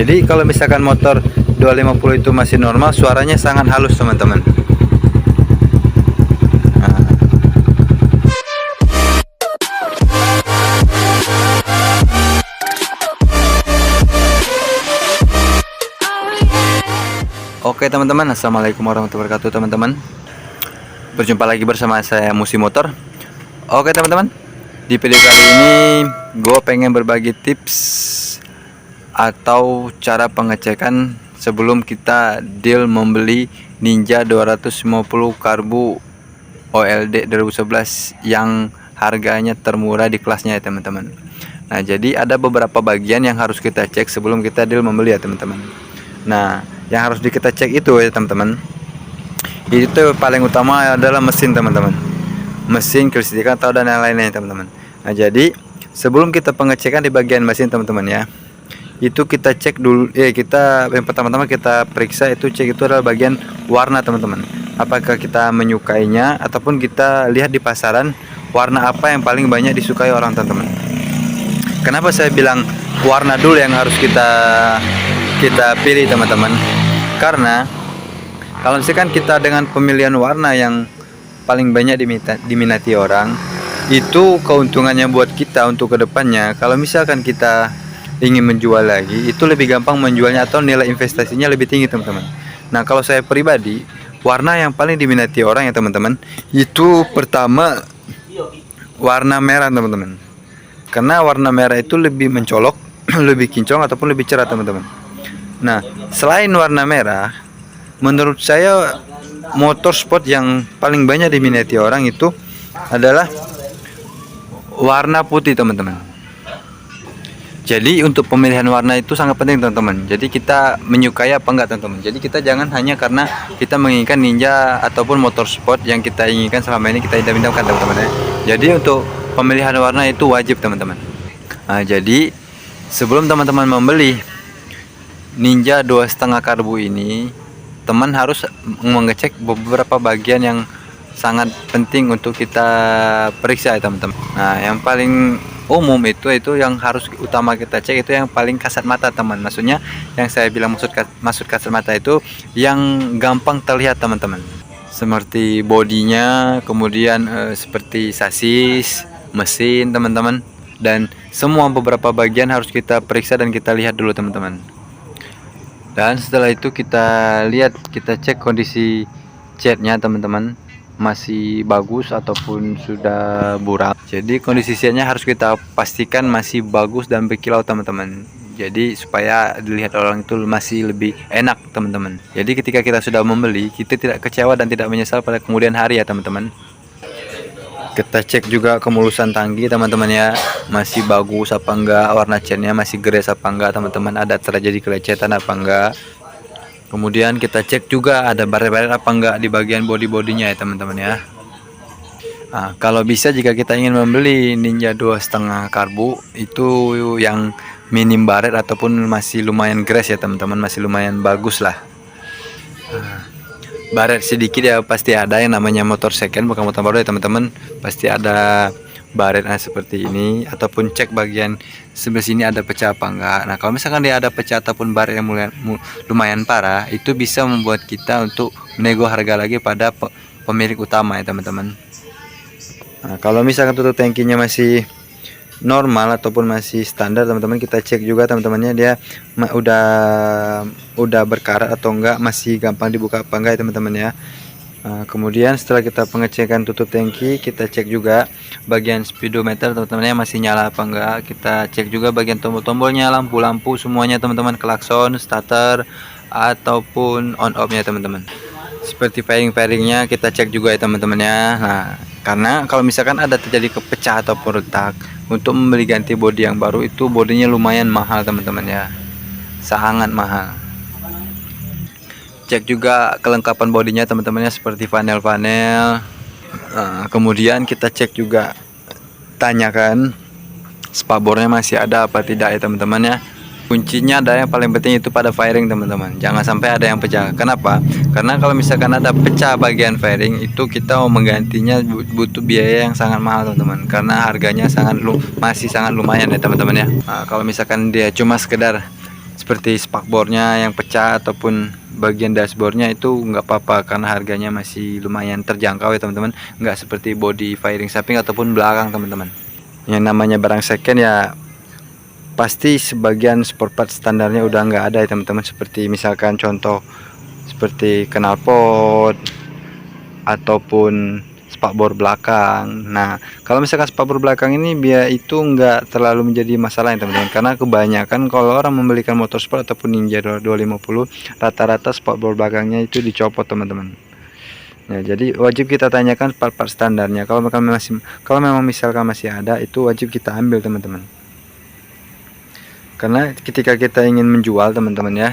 Jadi kalau misalkan motor 250 itu masih normal, suaranya sangat halus teman-teman. Oke teman-teman, assalamualaikum warahmatullahi wabarakatuh teman-teman. Berjumpa lagi bersama saya Musi Motor. Oke teman-teman, di video kali ini gue pengen berbagi tips atau cara pengecekan sebelum kita deal membeli Ninja 250 Karbu OLD 2011 yang harganya termurah di kelasnya ya teman-teman. Nah, jadi ada beberapa bagian yang harus kita cek sebelum kita deal membeli ya teman-teman. Nah, yang harus kita cek itu ya teman-teman, itu paling utama adalah mesin teman-teman, mesin, kelistrikan, atau dan lain-lainnya teman-teman. Nah, jadi sebelum kita pengecekan di bagian mesin teman-teman ya, itu kita cek dulu kita yang pertama-tama kita periksa itu cek itu adalah bagian warna teman-teman. Apakah kita menyukainya ataupun kita lihat di pasaran warna apa yang paling banyak disukai orang teman-teman. Kenapa saya bilang warna dulu yang harus kita pilih teman-teman? Karena kalau misalkan kita dengan pemilihan warna yang paling banyak diminati orang, itu keuntungannya buat kita untuk kedepannya. Kalau misalkan kita ingin menjual lagi, itu lebih gampang menjualnya atau nilai investasinya lebih tinggi teman-teman. Nah, kalau saya pribadi, warna yang paling diminati orang ya teman-teman, itu pertama warna merah teman-teman. Karena warna merah itu lebih mencolok, lebih kinclong ataupun lebih cerah teman-teman. Nah, selain warna merah, menurut saya motor sport yang paling banyak diminati orang itu adalah warna putih teman-teman. Jadi untuk pemilihan warna itu sangat penting teman-teman. Jadi kita menyukai apa enggak teman-teman. Jadi kita jangan hanya karena kita menginginkan Ninja ataupun motor sport yang kita inginkan selama ini kita idam-idamkan teman-teman ya. Jadi untuk pemilihan warna itu wajib teman-teman. Nah, jadi sebelum teman-teman membeli Ninja 2,5 Karbu ini, teman harus mengecek beberapa bagian yang sangat penting untuk kita periksa ya teman-teman. Nah, yang paling umum itu yang harus utama kita cek itu yang paling kasat mata teman. Maksudnya yang saya bilang maksud kasat mata itu yang gampang terlihat teman-teman. Seperti bodinya, kemudian seperti sasis, mesin teman-teman, dan semua beberapa bagian harus kita periksa dan kita lihat dulu teman-teman. Dan setelah itu kita lihat, kita cek kondisi catnya teman-teman, masih bagus ataupun sudah buram. Jadi kondisi catnya harus kita pastikan masih bagus dan berkilau teman-teman. Jadi supaya dilihat orang itu masih lebih enak teman-teman. Jadi ketika kita sudah membeli, kita tidak kecewa dan tidak menyesal pada kemudian hari ya teman-teman. Kita cek juga kemulusan tangki teman-teman ya, masih bagus apa enggak, warna catnya masih gres apa enggak teman-teman, ada terjadi kelecetan apa enggak. Kemudian kita cek juga ada baret-baret apa enggak di bagian body-bodinya ya teman-teman ya. Nah, kalau bisa jika kita ingin membeli Ninja 2,5 Karbu itu yang minim baret ataupun masih lumayan gres ya teman-teman, masih lumayan bagus lah. Baret sedikit ya pasti ada, yang namanya motor second bukan motor baru ya teman-teman, pasti ada baret seperti ini, ataupun cek bagian sebelah sini ada pecah apa enggak. Nah, kalau misalkan dia ada pecah ataupun baret yang lumayan parah, itu bisa membuat kita untuk menego harga lagi pada pemilik utama ya teman-teman. Nah, kalau misalkan tutup tangkinya masih normal ataupun masih standar teman-teman, kita cek juga teman-temannya dia udah berkarat atau enggak, masih gampang dibuka apa enggak ya teman-teman ya. Nah, kemudian setelah kita pengecekan tutup tangki, kita cek juga bagian speedometer teman-temannya masih nyala apa enggak. Kita cek juga bagian tombol-tombolnya, lampu-lampu semuanya teman-teman, klakson, starter ataupun on off nya teman-teman. Seperti fairing-fairingnya kita cek juga ya teman-teman ya. Nah, karena kalau misalkan ada terjadi kepecah ataupun retak, untuk membeli ganti bodi yang baru itu bodinya lumayan mahal teman-teman ya, sangat mahal. Cek juga kelengkapan bodinya teman-temannya seperti panel-panel. Kemudian kita cek juga, tanyakan spabornya masih ada apa tidak ya teman-teman ya. Kuncinya ada yang paling penting itu pada fairing teman-teman, jangan sampai ada yang pecah. Kenapa? Karena kalau misalkan ada pecah bagian fairing itu kita mau menggantinya butuh biaya yang sangat mahal teman-teman, karena harganya masih sangat lumayan ya teman-teman ya. Nah, kalau misalkan dia cuma sekedar seperti spakbornya yang pecah ataupun bagian dashboardnya itu nggak apa-apa karena harganya masih lumayan terjangkau ya teman-teman, nggak seperti body fairing samping ataupun belakang teman-teman. Yang namanya barang second ya pasti sebagian sport part standarnya udah nggak ada ya teman-teman, seperti misalkan contoh seperti knalpot ataupun spakbor belakang. Nah, kalau misalkan spakbor belakang ini biar itu nggak terlalu menjadi masalah ya teman-teman, karena kebanyakan kalau orang membelikan motor sport ataupun Ninja 250 rata-rata spakbor belakangnya itu dicopot teman-teman. Ya, jadi wajib kita tanyakan part-part standarnya. Kalau memang misalkan masih ada, itu wajib kita ambil teman-teman. Karena ketika kita ingin menjual teman-teman ya,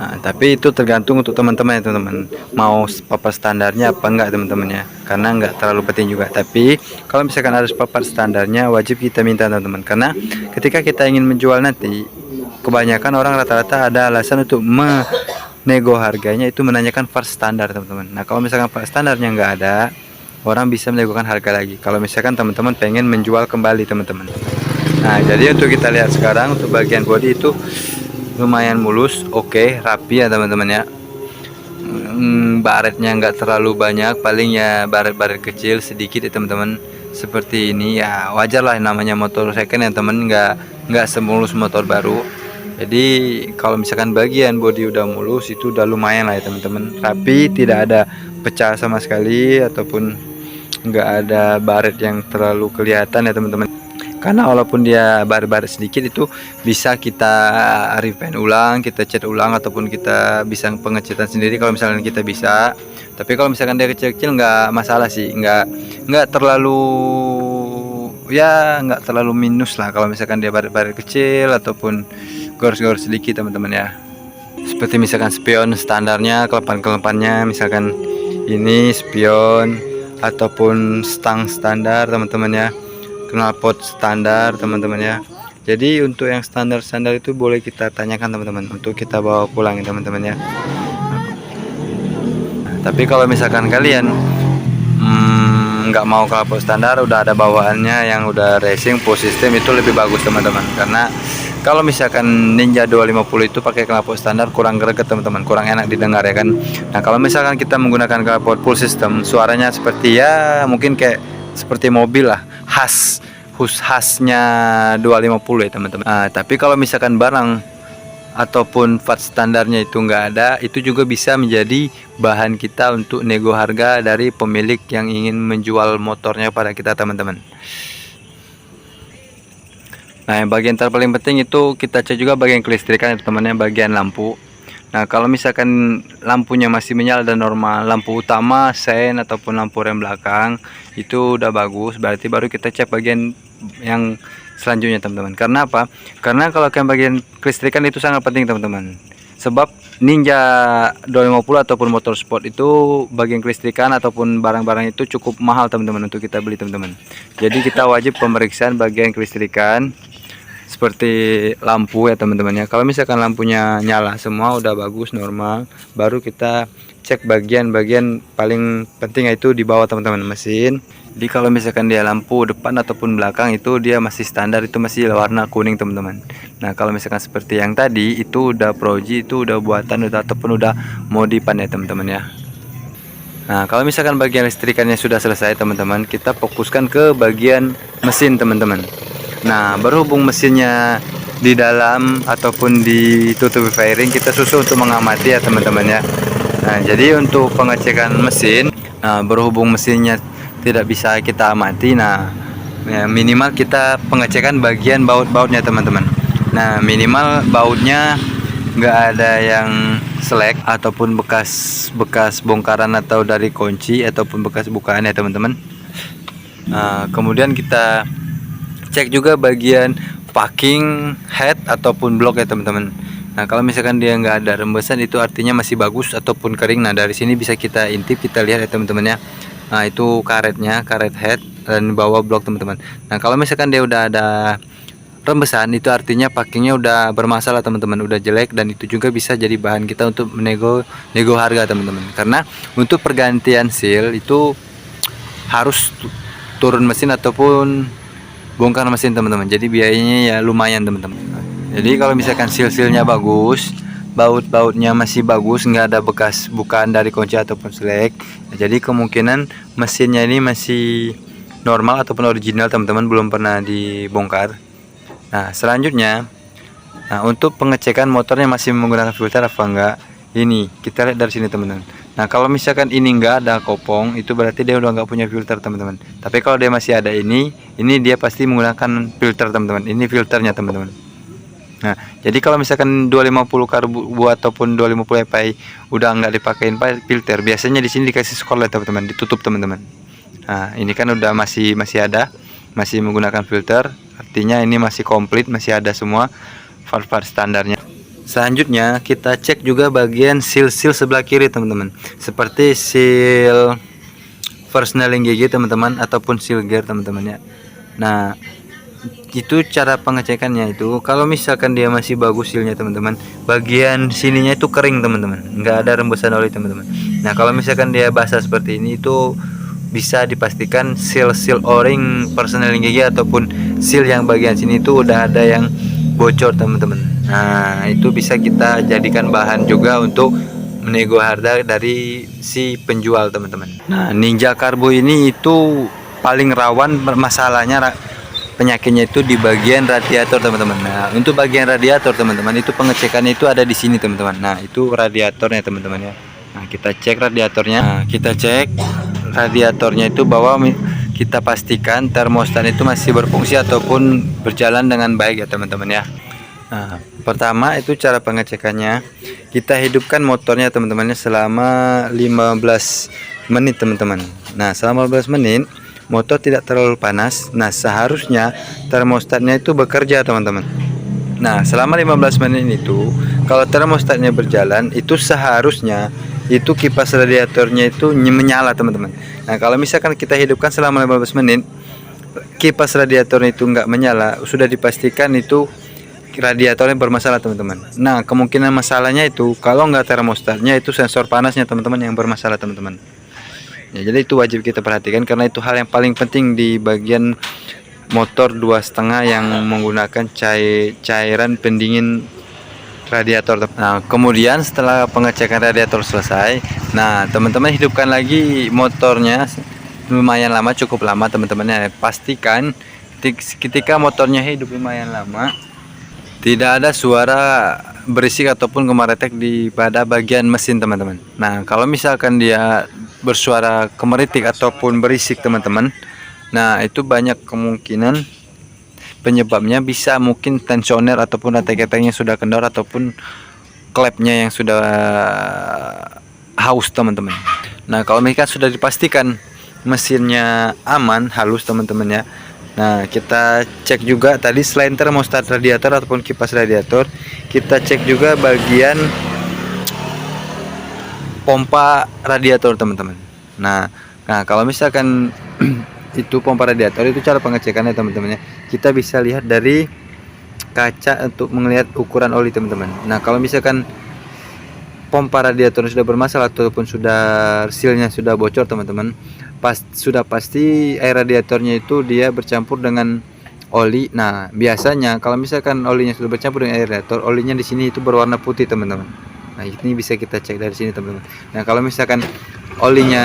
nah, tapi itu tergantung untuk teman-teman ya teman-teman, mau papan standarnya apa enggak teman-teman ya, karena enggak terlalu penting juga. Tapi kalau misalkan harus papan standarnya wajib kita minta teman-teman, karena ketika kita ingin menjual nanti kebanyakan orang rata-rata ada alasan untuk menego harganya itu menanyakan part standar teman-teman. Nah, kalau misalkan part standarnya enggak ada, orang bisa menegokan harga lagi kalau misalkan teman-teman pengen menjual kembali teman-teman. Nah, jadi untuk kita lihat sekarang untuk bagian bodi itu lumayan mulus, oke, rapi ya teman-teman ya. Baretnya nggak terlalu banyak, paling ya baret-baret kecil sedikit ya teman-teman. Seperti ini ya wajar lah, namanya motor second ya teman, nggak semulus motor baru. Jadi kalau misalkan bagian bodi udah mulus itu udah lumayan lah ya teman-teman, rapi, tidak ada pecah sama sekali ataupun nggak ada baret yang terlalu kelihatan ya teman-teman. Karena walaupun dia baret-baret sedikit itu bisa kita repaint ulang, kita cat ulang ataupun kita bisa pengecatan sendiri kalau misalnya kita bisa. Tapi kalau misalkan dia kecil-kecil nggak masalah sih, nggak terlalu ya nggak terlalu minus lah kalau misalkan dia baret-baret kecil ataupun gores-gores sedikit teman-teman ya. Seperti misalkan spion standarnya, kelepan-kelepannya misalkan ini spion ataupun stang standar teman-teman ya, knalpot standar teman-teman ya. Jadi untuk yang standar-standar itu boleh kita tanyakan teman-teman untuk kita bawa pulang ya teman-teman ya. Tapi kalau misalkan kalian nggak mau knalpot standar, udah ada bawaannya yang udah racing full system, itu lebih bagus teman-teman. Karena kalau misalkan Ninja 250 itu pakai knalpot standar kurang greget teman-teman, kurang enak didengar ya kan. Nah, kalau misalkan kita menggunakan knalpot full system, suaranya seperti ya mungkin kayak seperti mobil lah, khasnya 250 ya teman-teman. Nah, tapi kalau misalkan barang ataupun part standarnya itu nggak ada, itu juga bisa menjadi bahan kita untuk nego harga dari pemilik yang ingin menjual motornya pada kita teman-teman. Nah, yang bagian terpaling penting itu kita cek juga bagian kelistrikan ya teman-teman, bagian lampu. Nah, kalau misalkan lampunya masih menyala dan normal, lampu utama, sein ataupun lampu rem belakang itu udah bagus, berarti baru kita cek bagian yang selanjutnya teman-teman. Karena apa? Karena kalau yang bagian kelistrikan itu sangat penting teman-teman. Sebab Ninja 250 ataupun motor sport itu bagian kelistrikan ataupun barang-barang itu cukup mahal teman-teman untuk kita beli teman-teman. Jadi kita wajib pemeriksaan bagian kelistrikan seperti lampu ya teman-teman ya. Kalau misalkan lampunya nyala semua udah bagus normal, baru kita cek bagian-bagian paling penting itu di bawah teman-teman mesin. Jadi kalau misalkan dia lampu depan ataupun belakang itu dia masih standar, itu masih warna kuning teman-teman. Nah, kalau misalkan seperti yang tadi itu udah proji, itu udah buatan ataupun udah modifan ya teman-teman ya. Nah, kalau misalkan bagian listrikannya sudah selesai teman-teman, kita fokuskan ke bagian mesin teman-teman. Nah, berhubung mesinnya di dalam ataupun ditutupi fairing, kita susah untuk mengamati ya teman-teman ya. Nah, jadi untuk pengecekan mesin, berhubung mesinnya tidak bisa kita amati, nah ya, minimal kita pengecekan bagian baut-bautnya teman-teman. Nah, minimal bautnya nggak ada yang selek ataupun bekas bongkaran atau dari kunci ataupun bekas bukaan ya teman-teman. Nah, kemudian kita cek juga bagian packing head ataupun blok ya teman-teman. Nah, kalau misalkan dia nggak ada rembesan itu artinya masih bagus ataupun kering. Nah, dari sini bisa kita intip, kita lihat ya teman-teman ya. Nah, itu karetnya, karet head dan bawah blok teman-teman. Nah, kalau misalkan dia udah ada rembesan itu artinya packingnya udah bermasalah teman-teman, udah jelek, dan itu juga bisa jadi bahan kita untuk nego harga teman-teman. Karena untuk pergantian seal itu harus turun mesin ataupun bongkar mesin teman-teman, jadi biayanya ya lumayan teman-teman. Jadi kalau misalkan seal-sealnya bagus, baut-bautnya masih bagus, nggak ada bekas bukaan dari kunci ataupun selek, jadi kemungkinan mesinnya ini masih normal ataupun original teman-teman, belum pernah dibongkar. Nah selanjutnya, untuk pengecekan motornya masih menggunakan filter apa enggak, ini kita lihat dari sini teman-teman. Nah kalau misalkan ini enggak ada kopong, itu berarti dia udah nggak punya filter teman-teman. Tapi kalau dia masih ada ini dia pasti menggunakan filter teman-teman. Ini filternya teman-teman. Nah jadi kalau misalkan 250 karbu ataupun 250 EPI udah nggak dipakein filter, biasanya di sini dikasih skotlet teman-teman, ditutup teman-teman. Nah ini kan udah masih ada, masih menggunakan filter, artinya ini masih komplit, masih ada semua part-part standarnya. Selanjutnya kita cek juga bagian seal-seal sebelah kiri teman-teman, seperti seal persneling gigi teman-teman ataupun seal gear teman-teman ya. Nah itu cara pengecekannya itu, kalau misalkan dia masih bagus sealnya teman-teman, bagian sininya itu kering teman-teman, nggak ada rembesan oli teman-teman. Nah kalau misalkan dia basah seperti ini, itu bisa dipastikan seal o-ring persneling gigi ataupun seal yang bagian sini itu udah ada yang bocor teman-teman. Nah itu bisa kita jadikan bahan juga untuk menego harga dari si penjual teman-teman. Nah Ninja Karbo ini itu paling rawan masalahnya, penyakitnya itu di bagian radiator teman-teman. Nah untuk bagian radiator teman-teman, itu pengecekannya itu ada di sini teman-teman. Nah itu radiatornya teman-teman ya. Nah kita cek radiatornya. Nah kita cek radiatornya itu bahwa kita pastikan termostat itu masih berfungsi ataupun berjalan dengan baik ya teman-teman ya. Nah pertama itu cara pengecekannya, kita hidupkan motornya teman-temannya selama 15 menit teman-teman. Nah selama 15 menit motor tidak terlalu panas. Nah seharusnya termostatnya itu bekerja teman-teman. Nah selama 15 menit itu kalau termostatnya berjalan, itu seharusnya itu kipas radiatornya itu menyala teman-teman. Nah kalau misalkan kita hidupkan selama 15 menit kipas radiatornya itu nggak menyala, sudah dipastikan itu radiatornya bermasalah teman-teman. Nah kemungkinan masalahnya itu kalau nggak termostatnya, itu sensor panasnya teman-teman yang bermasalah teman-teman ya. Jadi itu wajib kita perhatikan, karena itu hal yang paling penting di bagian motor 2,5 yang menggunakan cairan pendingin radiator. Nah kemudian setelah pengecekan radiator selesai, nah teman-teman hidupkan lagi motornya, lumayan lama, cukup lama teman-teman ya. Pastikan ketika motornya hidup lumayan lama, tidak ada suara berisik ataupun gemeretek pada bagian mesin teman-teman. Nah kalau misalkan dia bersuara kemeritik ataupun berisik teman-teman, nah itu banyak kemungkinan penyebabnya bisa mungkin tensioner ataupun rantai-ketengnya sudah kendor ataupun klepnya yang sudah haus teman-teman. Nah kalau mereka sudah dipastikan mesinnya aman, halus teman-teman ya. Nah kita cek juga tadi selain termostat radiator ataupun kipas radiator, kita cek juga bagian pompa radiator teman-teman. Nah kalau misalkan itu pompa radiator, itu cara pengecekannya teman-teman ya, kita bisa lihat dari kaca untuk melihat ukuran oli teman-teman. Nah kalau misalkan pompa radiator sudah bermasalah ataupun sudah sealnya sudah bocor teman-teman, sudah pasti air radiatornya itu dia bercampur dengan oli. Nah biasanya kalau misalkan olinya sudah bercampur dengan air radiator, olinya di sini itu berwarna putih teman-teman. Nah ini bisa kita cek dari sini teman-teman. Nah kalau misalkan olinya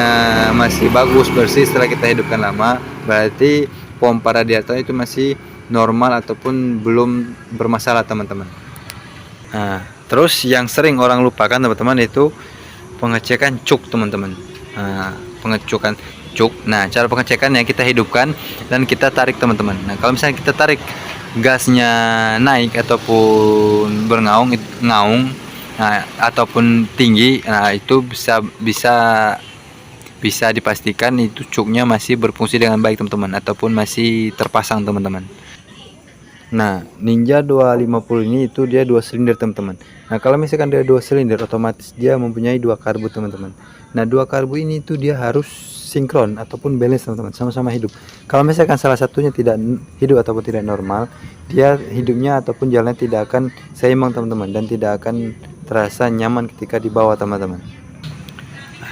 masih bagus bersih setelah kita hidupkan lama, berarti pompa radiator itu masih normal ataupun belum bermasalah teman-teman. Nah terus yang sering orang lupakan teman-teman itu pengecekan cuk teman-teman. Nah pengecekan cuk, nah cara pengecekannya kita hidupkan dan kita tarik teman-teman. Nah kalau misalnya kita tarik gasnya naik ataupun ngaung, nah ataupun tinggi, nah itu bisa dipastikan itu cuknya masih berfungsi dengan baik teman-teman ataupun masih terpasang teman-teman. Nah Ninja 250 ini itu dia 2 silinder teman-teman. Nah kalau misalkan dia 2 silinder, otomatis dia mempunyai 2 karbu teman-teman. Nah 2 karbu ini itu dia harus sinkron ataupun balance teman-teman, sama-sama hidup. Kalau misalkan salah satunya tidak hidup ataupun tidak normal, dia hidupnya ataupun jalannya tidak akan seimbang teman-teman, dan tidak akan terasa nyaman ketika dibawa teman-teman.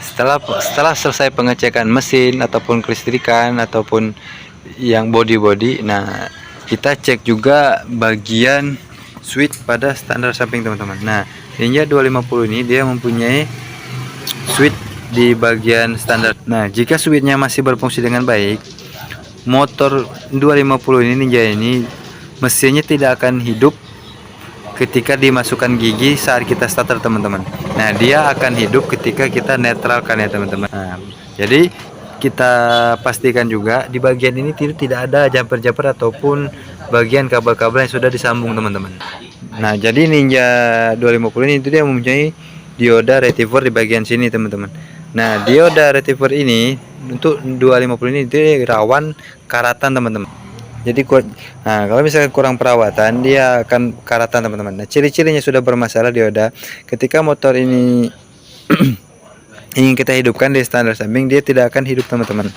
Setelah selesai pengecekan mesin ataupun kelistrikan ataupun yang body, nah kita cek juga bagian switch pada standar samping teman-teman. Nah, Ninja 250 ini dia mempunyai switch di bagian standar. Nah, jika switchnya masih berfungsi dengan baik, motor 250 ini Ninja ini mesinnya tidak akan hidup ketika dimasukkan gigi saat kita starter teman-teman. Nah, dia akan hidup ketika kita netralkan ya teman-teman. Nah, jadi kita pastikan juga di bagian ini tidak ada jumper-jumper ataupun bagian kabel-kabel yang sudah disambung teman-teman. Nah, jadi Ninja 250 ini itu dia mempunyai dioda receiver di bagian sini teman-teman. Nah, dioda receiver ini untuk 250 ini dia rawan karatan teman-teman. Jadi kalau misalkan kurang perawatan dia akan karatan teman-teman. Nah, ciri-cirinya sudah bermasalah dioda. Ketika motor ini ingin kita hidupkan di standar samping, dia tidak akan hidup teman-teman.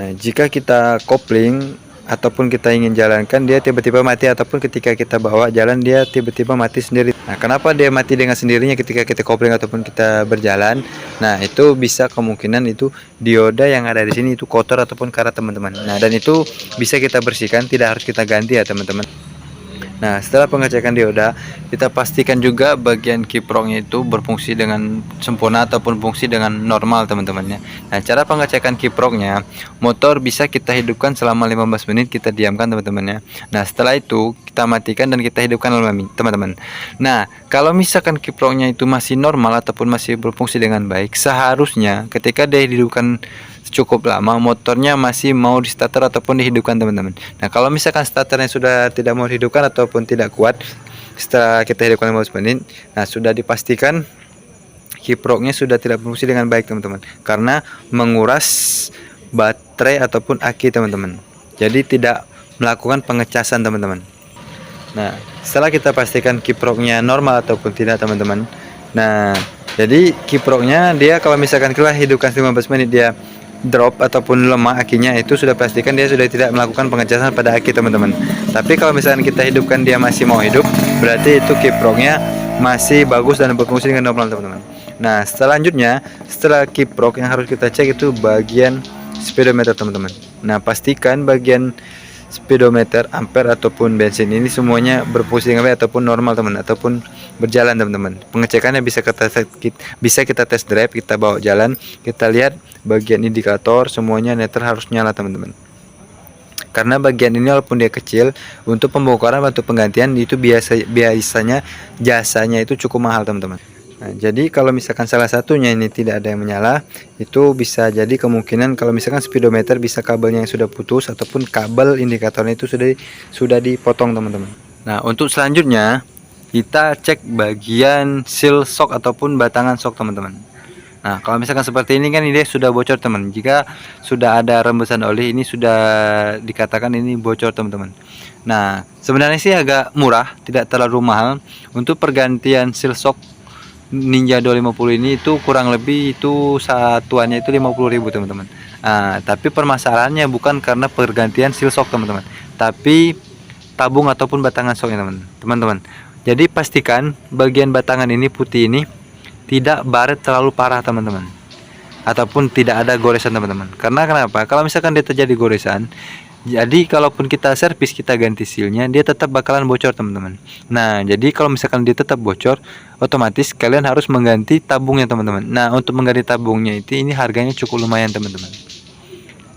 Nah, jika kita kopling ataupun kita ingin jalankan, dia tiba-tiba mati, ataupun ketika kita bawa jalan dia tiba-tiba mati sendiri. Nah, kenapa dia mati dengan sendirinya ketika kita kopling ataupun kita berjalan? Nah, itu bisa kemungkinan itu dioda yang ada di sini itu kotor ataupun karat teman-teman. Nah, dan itu bisa kita bersihkan, tidak harus kita ganti ya teman-teman. Nah, setelah pengecekan dioda, kita pastikan juga bagian kiproknya itu berfungsi dengan sempurna ataupun fungsi dengan normal teman-temannya. Nah, cara pengecekan kiproknya, motor bisa kita hidupkan selama 15 menit, kita diamkan teman-temannya. Nah, setelah itu kita matikan dan kita hidupkan teman-teman. Nah, kalau misalkan kiproknya itu masih normal ataupun masih berfungsi dengan baik, seharusnya ketika dia dihidupkan cukup lama, motornya masih mau di starter ataupun dihidupkan teman-teman. Nah, kalau misalkan starternya sudah tidak mau dihidupkan ataupun tidak kuat setelah kita hidupkan 15 menit, nah sudah dipastikan kiproknya sudah tidak berfungsi dengan baik teman-teman, karena menguras baterai ataupun aki teman-teman. Jadi tidak melakukan pengecasan teman-teman. Nah, setelah kita pastikan kiproknya normal ataupun tidak teman-teman, nah jadi kiproknya dia kalau misalkan kita hidupkan 15 menit dia drop ataupun lemah akinya, itu sudah pastikan dia sudah tidak melakukan pengecasan pada aki teman-teman. Tapi kalau misalkan kita hidupkan dia masih mau hidup, berarti itu kiproknya masih bagus dan berfungsi dengan normal teman-teman. Nah, selanjutnya setelah kiprok yang harus kita cek itu bagian speedometer teman-teman. Nah, pastikan bagian speedometer, ampere ataupun bensin ini semuanya berfungsi dengan baik ataupun normal teman, ataupun berjalan teman-teman. Pengecekannya bisa kita test drive, kita bawa jalan, kita lihat bagian indikator semuanya netral harus nyala teman-teman. Karena bagian ini walaupun dia kecil, untuk pembongkaran atau penggantian itu biasanya jasanya itu cukup mahal teman-teman. Nah, jadi kalau misalkan salah satunya ini tidak ada yang menyala, itu bisa jadi kemungkinan kalau misalkan speedometer bisa kabelnya yang sudah putus ataupun kabel indikatornya itu sudah dipotong teman-teman. Nah, untuk selanjutnya kita cek bagian seal shock ataupun batangan shock teman-teman. Nah, kalau misalkan seperti ini kan ini sudah bocor teman. Jika sudah ada rembesan oli, ini sudah dikatakan ini bocor teman-teman. Nah, sebenarnya sih agak murah, tidak terlalu mahal. Untuk pergantian seal shock Ninja 250 ini itu kurang lebih itu satuannya itu 50.000 teman-teman. Nah, tapi permasalahannya bukan karena pergantian seal shock teman-teman, tapi tabung ataupun batangan shocknya teman-teman. Jadi pastikan bagian batangan ini putih ini tidak baret terlalu parah teman-teman, ataupun tidak ada goresan teman-teman. Karena kenapa? Kalau misalkan dia terjadi goresan, jadi kalaupun kita servis, kita ganti sealnya, dia tetap bakalan bocor teman-teman. Nah, jadi kalau misalkan dia tetap bocor, otomatis kalian harus mengganti tabungnya teman-teman. Nah, untuk mengganti tabungnya itu ini harganya cukup lumayan teman-teman,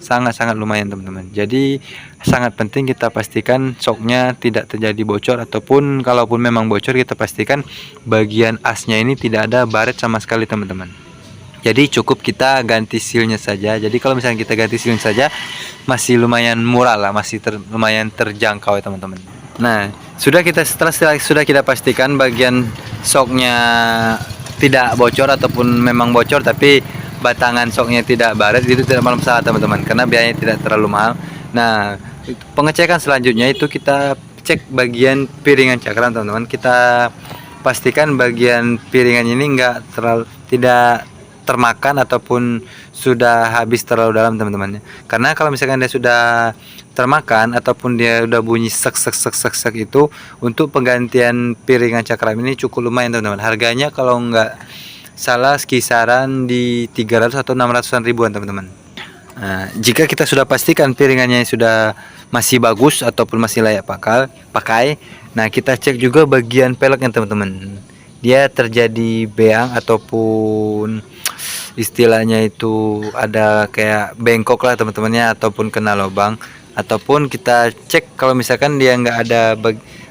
sangat-sangat lumayan teman-teman. Jadi sangat penting kita pastikan shocknya tidak terjadi bocor, ataupun kalaupun memang bocor kita pastikan bagian asnya ini tidak ada baret sama sekali teman-teman. Jadi cukup kita ganti sealnya saja. Jadi kalau misalnya kita ganti sealnya saja masih lumayan murah lah, masih lumayan terjangkau ya teman-teman. Nah, setelah sudah kita pastikan bagian shocknya tidak bocor ataupun memang bocor tapi batangan shocknya tidak baret, itu tidak masalah teman-teman, karena biayanya tidak terlalu mahal. Nah, pengecekan selanjutnya itu kita cek bagian piringan cakram teman-teman. Kita pastikan bagian piringan ini tidak termakan ataupun sudah habis terlalu dalam teman-teman. Karena kalau misalkan dia sudah termakan ataupun dia udah bunyi sek itu, untuk penggantian piringan cakram ini cukup lumayan teman-teman. Harganya kalau nggak salah kisaran di 300 atau 600-an ribuan teman-teman. Nah, jika kita sudah pastikan piringannya sudah masih bagus ataupun masih layak pakai, nah kita cek juga bagian peleknya teman-teman. Dia terjadi beang ataupun istilahnya itu ada kayak bengkok lah teman-temannya, ataupun kena lubang, ataupun kita cek kalau misalkan dia nggak ada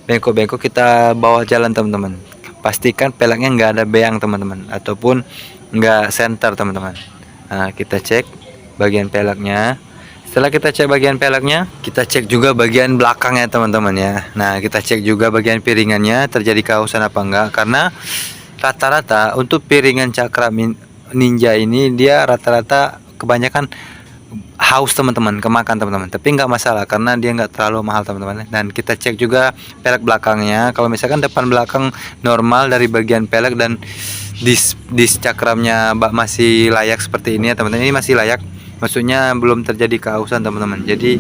bengkok-bengkok, kita bawa jalan teman-teman. Pastikan peleknya nggak ada beang teman-teman, ataupun nggak senter teman-teman. Nah, kita cek bagian peleknya. Setelah kita cek bagian peleknya, kita cek juga bagian belakangnya teman-teman ya. Nah, kita cek juga bagian piringannya terjadi kausan apa enggak, karena rata-rata untuk piringan Cakram Ninja ini dia rata-rata kebanyakan haus teman-teman, kemakan teman-teman. Tapi nggak masalah karena dia nggak terlalu mahal teman-teman. Dan kita cek juga pelek belakangnya. Kalau misalkan depan belakang normal dari bagian pelek dan dis cakramnya masih layak seperti ini ya teman-teman. Ini masih layak, maksudnya belum terjadi keausan teman-teman. Jadi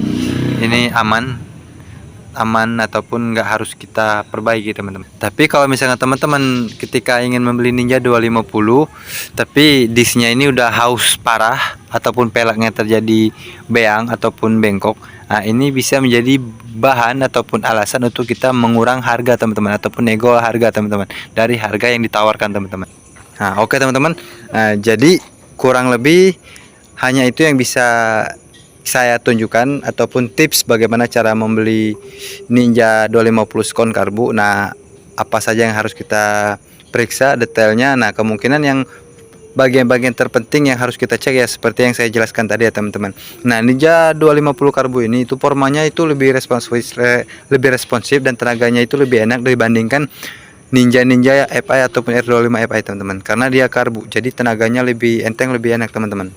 ini aman ataupun nggak harus kita perbaiki teman-teman. Tapi kalau misalnya teman-teman ketika ingin membeli Ninja 250 tapi disnya ini udah haus parah ataupun peleknya terjadi beang ataupun bengkok, nah ini bisa menjadi bahan ataupun alasan untuk kita mengurang harga teman-teman, ataupun nego harga teman-teman dari harga yang ditawarkan teman-teman. Nah, oke teman-teman. Nah, jadi kurang lebih hanya itu yang bisa saya tunjukkan ataupun tips bagaimana cara membeli Ninja 250 Skon Karbu. Nah, apa saja yang harus kita periksa detailnya. Nah, kemungkinan yang bagian-bagian terpenting yang harus kita cek ya seperti yang saya jelaskan tadi ya teman-teman. Nah, Ninja 250 Karbu ini itu formanya itu lebih responsif dan tenaganya itu lebih enak dibandingkan Ninja FI ataupun R25 FI teman-teman, karena dia karbu jadi tenaganya lebih enteng, lebih enak teman-teman.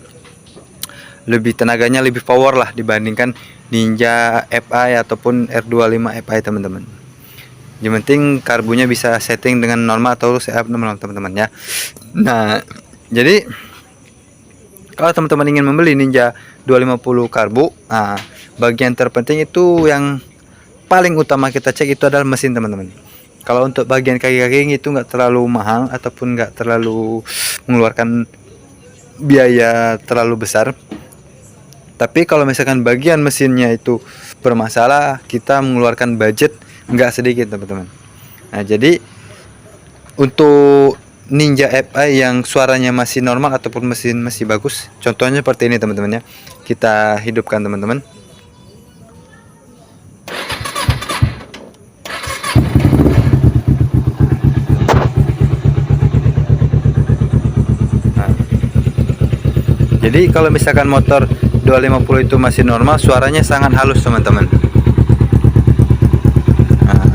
Lebih tenaganya lebih power lah dibandingkan Ninja FI ataupun R25 FI teman-teman. Yang penting karbunya bisa setting dengan normal atau setup normal teman-teman ya. Nah, jadi kalau teman-teman ingin membeli Ninja 250 karbu, nah bagian terpenting itu yang paling utama kita cek itu adalah mesin teman-teman. Kalau untuk bagian kaki-kaki itu nggak terlalu mahal ataupun nggak terlalu mengeluarkan biaya terlalu besar. Tapi kalau misalkan bagian mesinnya itu bermasalah, kita mengeluarkan budget nggak sedikit teman-teman. Nah, jadi untuk Ninja FI yang suaranya masih normal ataupun mesin masih bagus, contohnya seperti ini teman-teman ya. Kita hidupkan teman-teman. Nah, jadi kalau misalkan motor 250 itu masih normal, suaranya sangat halus teman-teman. Nah,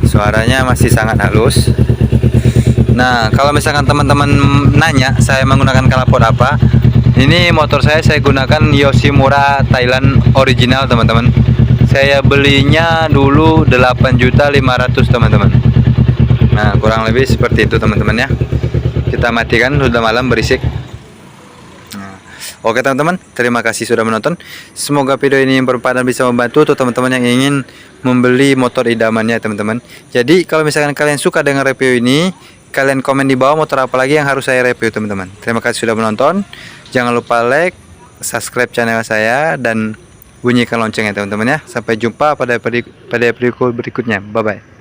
suaranya masih sangat halus. Nah, kalau misalkan teman-teman nanya saya menggunakan knalpot apa, ini motor saya gunakan Yoshimura Thailand original teman-teman. Saya belinya dulu 8.500.000 teman-teman. Nah, kurang lebih seperti itu teman-teman ya. Kita matikan, sudah malam berisik. Nah, oke teman-teman, terima kasih sudah menonton. Semoga video ini bermanfaat dan bisa membantu untuk teman-teman yang ingin membeli motor idamannya teman-teman. Jadi kalau misalkan kalian suka dengan review ini, kalian komen di bawah motor apa lagi yang harus saya review teman-teman. Terima kasih sudah menonton. Jangan lupa like, subscribe channel saya, dan bunyikan loncengnya teman-teman ya. Sampai jumpa pada video berikutnya. Bye bye.